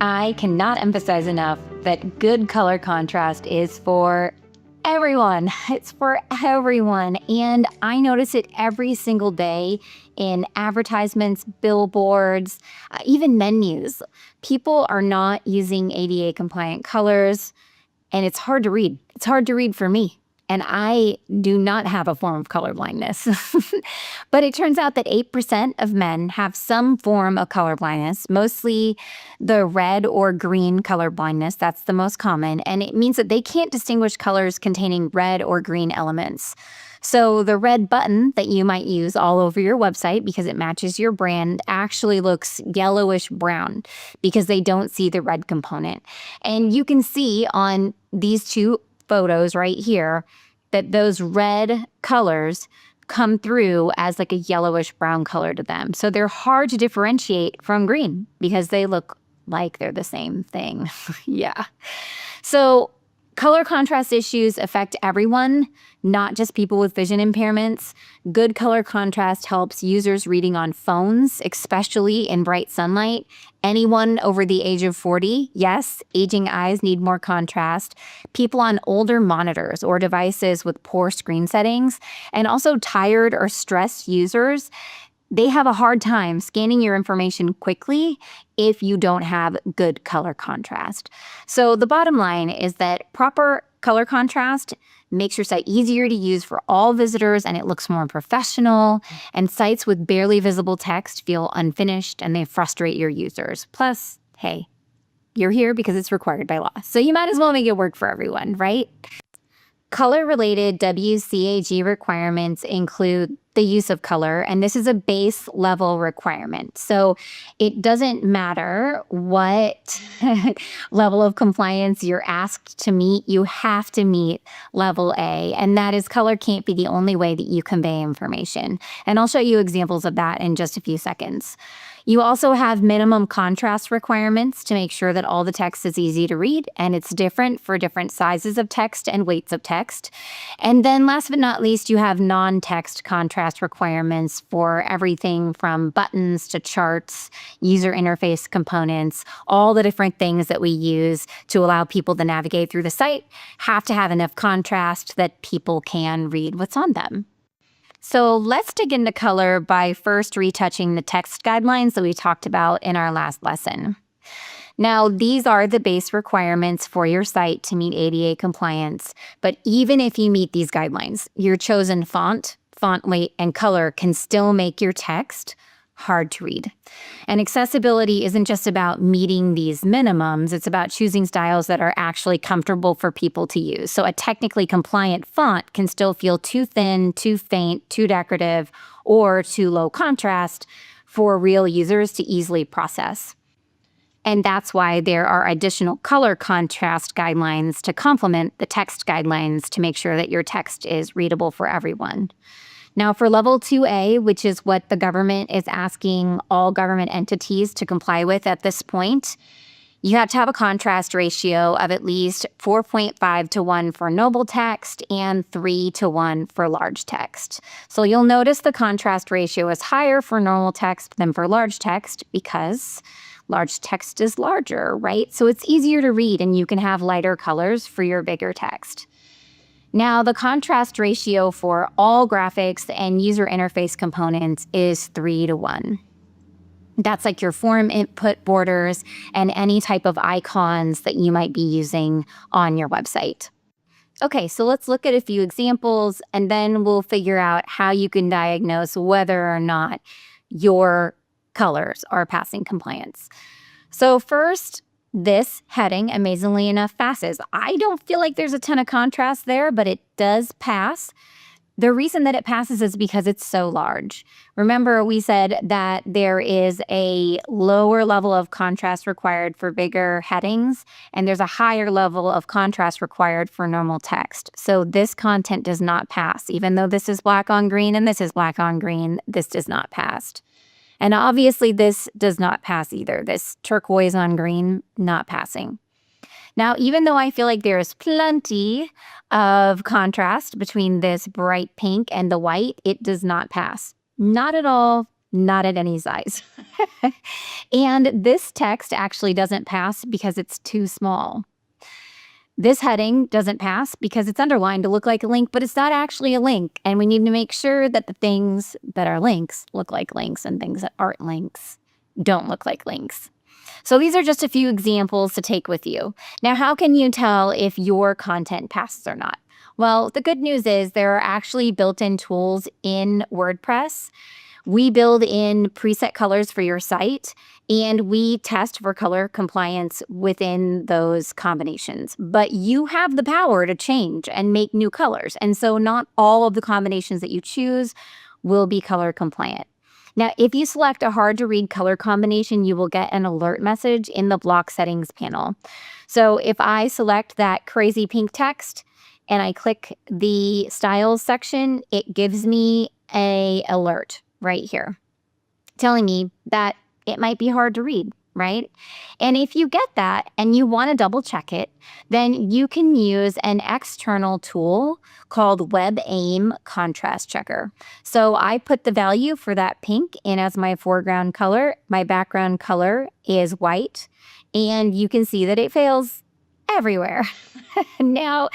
I cannot emphasize enough that good color contrast is for everyone. It's for everyone. And I notice it every single day in advertisements, billboards, even menus. People are not using ADA compliant colors, and it's hard to read. It's hard to read for me. And I do not have a form of color blindness. But it turns out that 8% of men have some form of color blindness, mostly the red or green color blindness. That's the most common. And it means that they can't distinguish colors containing red or green elements. So the red button that you might use all over your website because it matches your brand actually looks yellowish brown because they don't see the red component. And you can see on these two photos right here that those red colors come through as like a yellowish brown color to them. So they're hard to differentiate from green because they look like they're the same thing. Yeah. So color contrast issues affect everyone, not just people with vision impairments. Good color contrast helps users reading on phones, especially in bright sunlight. Anyone over the age of 40, yes, aging eyes need more contrast. People on older monitors or devices with poor screen settings, and also tired or stressed users, they have a hard time scanning your information quickly if you don't have good color contrast. So the bottom line is that proper color contrast makes your site easier to use for all visitors and it looks more professional. And sites with barely visible text feel unfinished and they frustrate your users. Plus, hey, you're here because it's required by law. So you might as well make it work for everyone, right? Color-related WCAG requirements include the use of color, and this is a base level requirement. So it doesn't matter what level of compliance you're asked to meet, you have to meet level A, and that is color can't be the only way that you convey information. And I'll show you examples of that in just a few seconds. You also have minimum contrast requirements to make sure that all the text is easy to read, and it's different for different sizes of text and weights of text. And then last but not least, you have non-text contrast requirements for everything from buttons to charts, user interface components, all the different things that we use to allow people to navigate through the site have to have enough contrast that people can read what's on them. So let's dig into color by first retouching the text guidelines that we talked about in our last lesson. Now, these are the base requirements for your site to meet ADA compliance, but even if you meet these guidelines, your chosen font weight, and color can still make your text hard to read. And accessibility isn't just about meeting these minimums, it's about choosing styles that are actually comfortable for people to use. So a technically compliant font can still feel too thin, too faint, too decorative, or too low contrast for real users to easily process. And that's why there are additional color contrast guidelines to complement the text guidelines to make sure that your text is readable for everyone. Now, for level 2A, which is what the government is asking all government entities to comply with at this point, you have to have a contrast ratio of at least 4.5 to 1 for noble text and 3 to 1 for large text. So you'll notice the contrast ratio is higher for normal text than for large text because large text is larger, right? So it's easier to read and you can have lighter colors for your bigger text. Now, the contrast ratio for all graphics and user interface components is 3 to 1. That's like your form input borders and any type of icons that you might be using on your website. Okay, so let's look at a few examples and then we'll figure out how you can diagnose whether or not your colors are passing compliance. So first, this heading, amazingly enough, passes. I don't feel like there's a ton of contrast there, but it does pass. The reason that it passes is because it's so large. Remember, we said that there is a lower level of contrast required for bigger headings, and there's a higher level of contrast required for normal text. So this content does not pass. Even though this is black on green and this is black on green, this does not pass. And obviously this does not pass either. This turquoise on green, not passing. Now, even though I feel like there is plenty of contrast between this bright pink and the white, it does not pass. Not at all, not at any size. And this text actually doesn't pass because it's too small. This heading doesn't pass because it's underlined to look like a link, but it's not actually a link. And we need to make sure that the things that are links look like links and things that aren't links don't look like links. So these are just a few examples to take with you. Now, how can you tell if your content passes or not? Well, the good news is there are actually built-in tools in WordPress. We build in preset colors for your site, and we test for color compliance within those combinations. But you have the power to change and make new colors. And so not all of the combinations that you choose will be color compliant. Now, if you select a hard to read color combination, you will get an alert message in the block settings panel. So if I select that crazy pink text and I click the styles section, it gives me an alert right here telling me that it might be hard to read, right? And if you get that and you want to double check it, then you can use an external tool called WebAIM Contrast Checker. So I put the value for that pink in as my foreground color. My background color is white, and you can see that it fails everywhere. Now,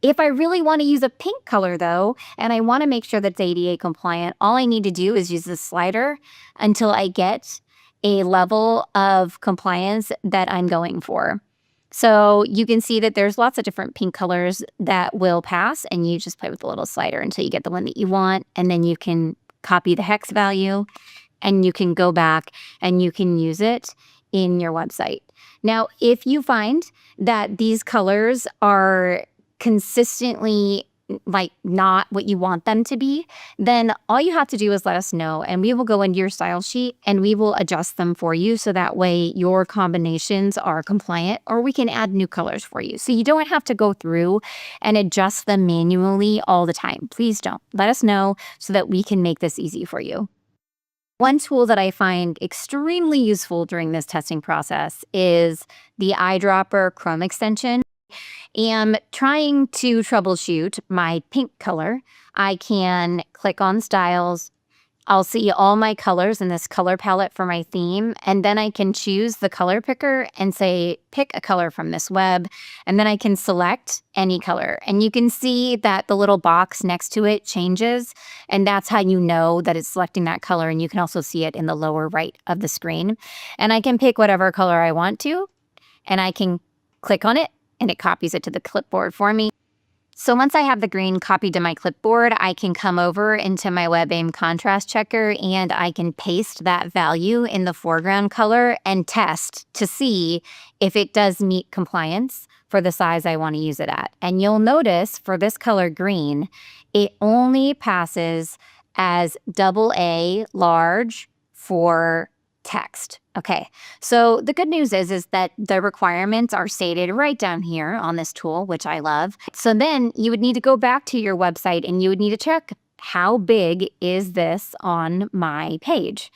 if I really want to use a pink color though, and I want to make sure that it's ADA compliant, all I need to do is use the slider until I get a level of compliance that I'm going for. So you can see that there's lots of different pink colors that will pass, and you just play with the little slider until you get the one that you want, and then you can copy the hex value and you can go back and you can use it in your website. Now, if you find that these colors are consistently like not what you want them to be, then all you have to do is let us know, and we will go into your style sheet and we will adjust them for you so that way your combinations are compliant, or we can add new colors for you. So you don't have to go through and adjust them manually all the time. Please don't. Let us know so that we can make this easy for you. One tool that I find extremely useful during this testing process is the Eyedropper Chrome extension. Am trying to troubleshoot my pink color. I can click on styles. I'll see all my colors in this color palette for my theme, and then I can choose the color picker and say, pick a color from this web, and then I can select any color. And you can see that the little box next to it changes, and that's how you know that it's selecting that color, and you can also see it in the lower right of the screen. And I can pick whatever color I want to, and I can click on it, and it copies it to the clipboard for me. So once I have the green copied to my clipboard, I can come over into my WebAIM Contrast Checker and I can paste that value in the foreground color and test to see if it does meet compliance for the size I want to use it at. And you'll notice for this color green, it only passes as AA large for text. Okay, so the good news is that the requirements are stated right down here on this tool, which I love. So then you would need to go back to your website and you would need to check, how big is this on my page?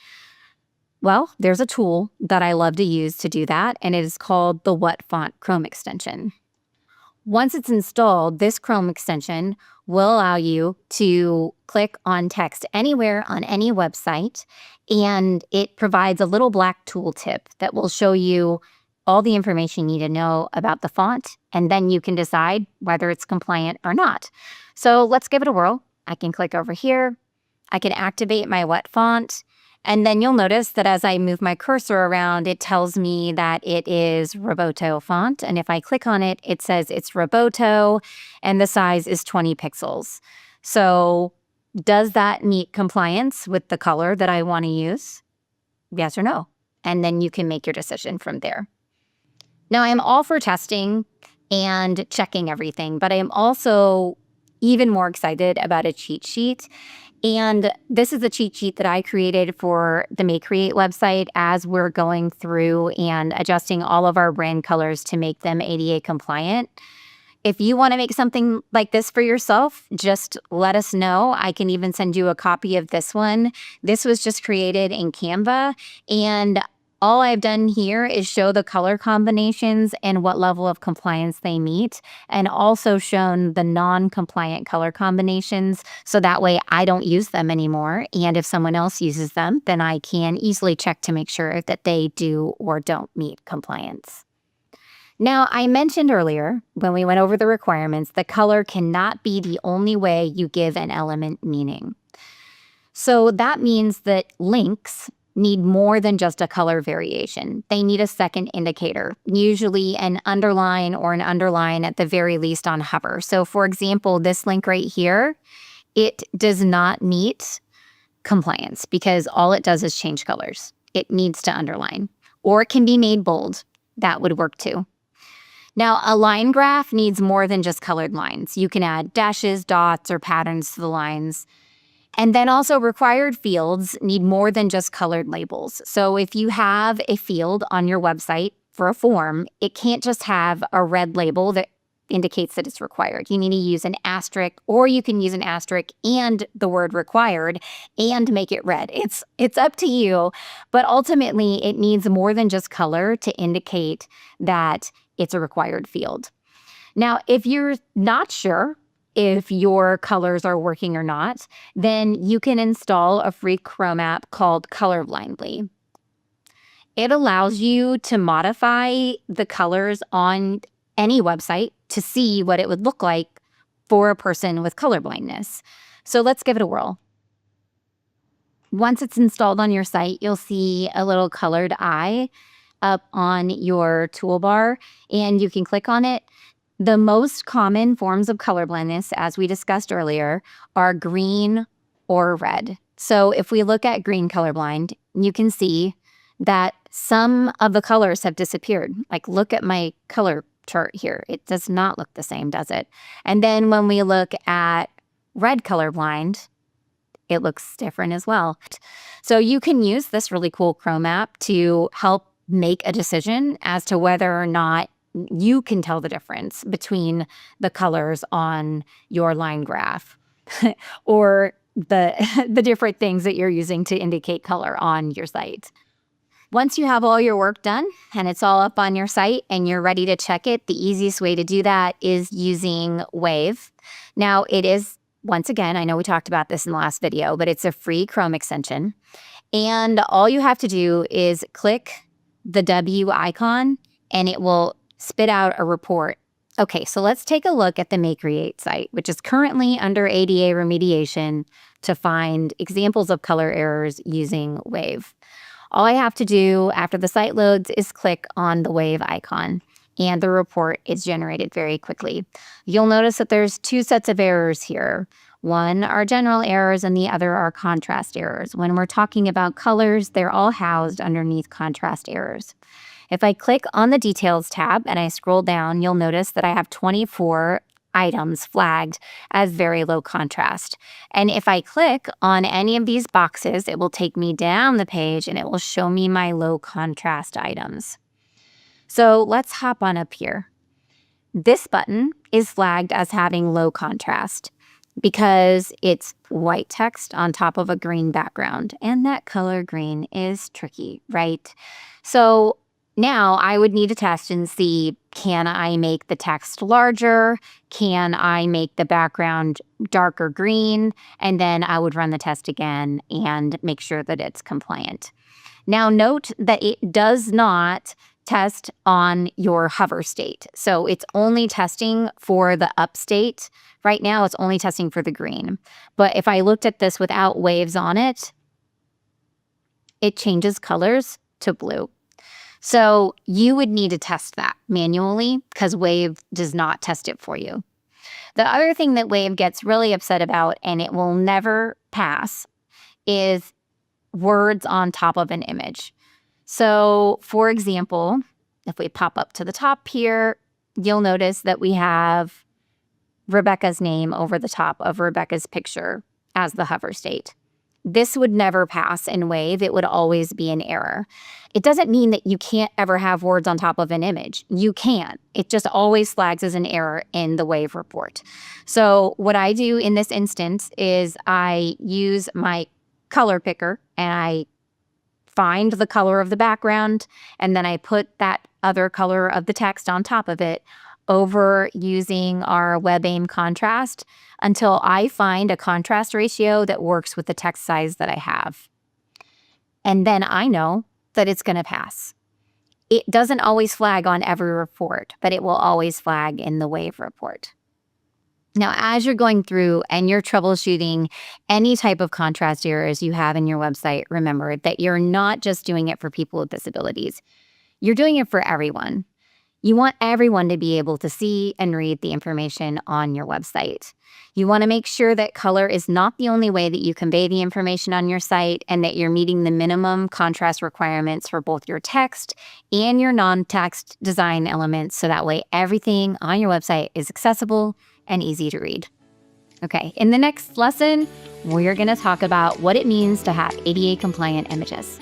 Well, there's a tool that I love to use to do that, and it is called the WhatFont Chrome extension. Once it's installed, this Chrome extension will allow you to click on text anywhere on any website, and it provides a little black tooltip that will show you all the information you need to know about the font, and then you can decide whether it's compliant or not. So let's give it a whirl. I can click over here. I can activate my WhatFont. And then you'll notice that as I move my cursor around, it tells me that it is Roboto font. And if I click on it, it says it's Roboto and the size is 20 pixels. So does that meet compliance with the color that I want to use? Yes or no? And then you can make your decision from there. Now, I'm all for testing and checking everything, but I am also even more excited about a cheat sheet. And this is a cheat sheet that I created for the Make Create website as we're going through and adjusting all of our brand colors to make them ADA compliant. If you want to make something like this for yourself, just let us know. I can even send you a copy of this one. This was just created in Canva, and All I've done here is show the color combinations and what level of compliance they meet, and also shown the non-compliant color combinations, so that way I don't use them anymore. And if someone else uses them, then I can easily check to make sure that they do or don't meet compliance. Now, I mentioned earlier when we went over the requirements that color cannot be the only way you give an element meaning. So that means that links need more than just a color variation. They need a second indicator, usually an underline or an underline at the very least on hover. So for example, this link right here, it does not meet compliance because all it does is change colors. It needs to underline, or it can be made bold. That would work too. Now, a line graph needs more than just colored lines. You can add dashes, dots, or patterns to the lines. And then also required fields need more than just colored labels. So if you have a field on your website for a form, it can't just have a red label that indicates that it's required. You need to use an asterisk, or you can use an asterisk and the word required and make it red. It's up to you, but ultimately it needs more than just color to indicate that it's a required field. Now, if you're not sure if your colors are working or not, then you can install a free Chrome app called Colorblindly. It allows you to modify the colors on any website to see what it would look like for a person with color blindness. So let's give it a whirl. Once it's installed on your site, you'll see a little colored eye up on your toolbar, and you can click on it. The most common forms of color blindness, as we discussed earlier, are green or red. So if we look at green colorblind, you can see that some of the colors have disappeared. Like, look at my color chart here. It does not look the same, does it? And then when we look at red colorblind, it looks different as well. So you can use this really cool Chrome app to help make a decision as to whether or not you can tell the difference between the colors on your line graph or the different things that you're using to indicate color on your site. Once you have all your work done and it's all up on your site and you're ready to check it, the easiest way to do that is using Wave. Now, it is, once again, I know we talked about this in the last video, but it's a free Chrome extension. And all you have to do is click the W icon and it will spit out a report. Okay, so let's take a look at the May Create site, which is currently under ADA remediation to find examples of color errors using Wave. All I have to do after the site loads is click on the Wave icon, and the report is generated very quickly. You'll notice that there's two sets of errors here. One are general errors and the other are contrast errors. When we're talking about colors, they're all housed underneath contrast errors. If I click on the Details tab and I scroll down, you'll notice that I have 24 items flagged as very low contrast. And if I click on any of these boxes, it will take me down the page and it will show me my low contrast items. So let's hop on up here. This button is flagged as having low contrast because it's white text on top of a green background. And that color green is tricky, right? So now I would need to test and see, can I make the text larger? Can I make the background darker green? And then I would run the test again and make sure that it's compliant. Now note that it does not test on your hover state. So it's only testing for the up state. Right now it's only testing for the green. But if I looked at this without waves on it, it changes colors to blue. So you would need to test that manually because Wave does not test it for you. The other thing that Wave gets really upset about, and it will never pass, is words on top of an image. So for example, if we pop up to the top here, you'll notice that we have Rebecca's name over the top of Rebecca's picture as the hover state. This would never pass in Wave. It would always be an error. It doesn't mean that you can't ever have words on top of an image. You can. It just always flags as an error in the Wave report. So what I do in this instance is I use my color picker and I find the color of the background, and then I put that other color of the text on top of it over using our WebAIM contrast until I find a contrast ratio that works with the text size that I have. And then I know that it's going to pass. It doesn't always flag on every report, but it will always flag in the Wave report. Now, as you're going through and you're troubleshooting any type of contrast errors you have in your website, remember that you're not just doing it for people with disabilities. You're doing it for everyone. You want everyone to be able to see and read the information on your website. You want to make sure that color is not the only way that you convey the information on your site and that you're meeting the minimum contrast requirements for both your text and your non-text design elements, so that way everything on your website is accessible and easy to read. Okay, in the next lesson, we're going to talk about what it means to have ADA compliant images.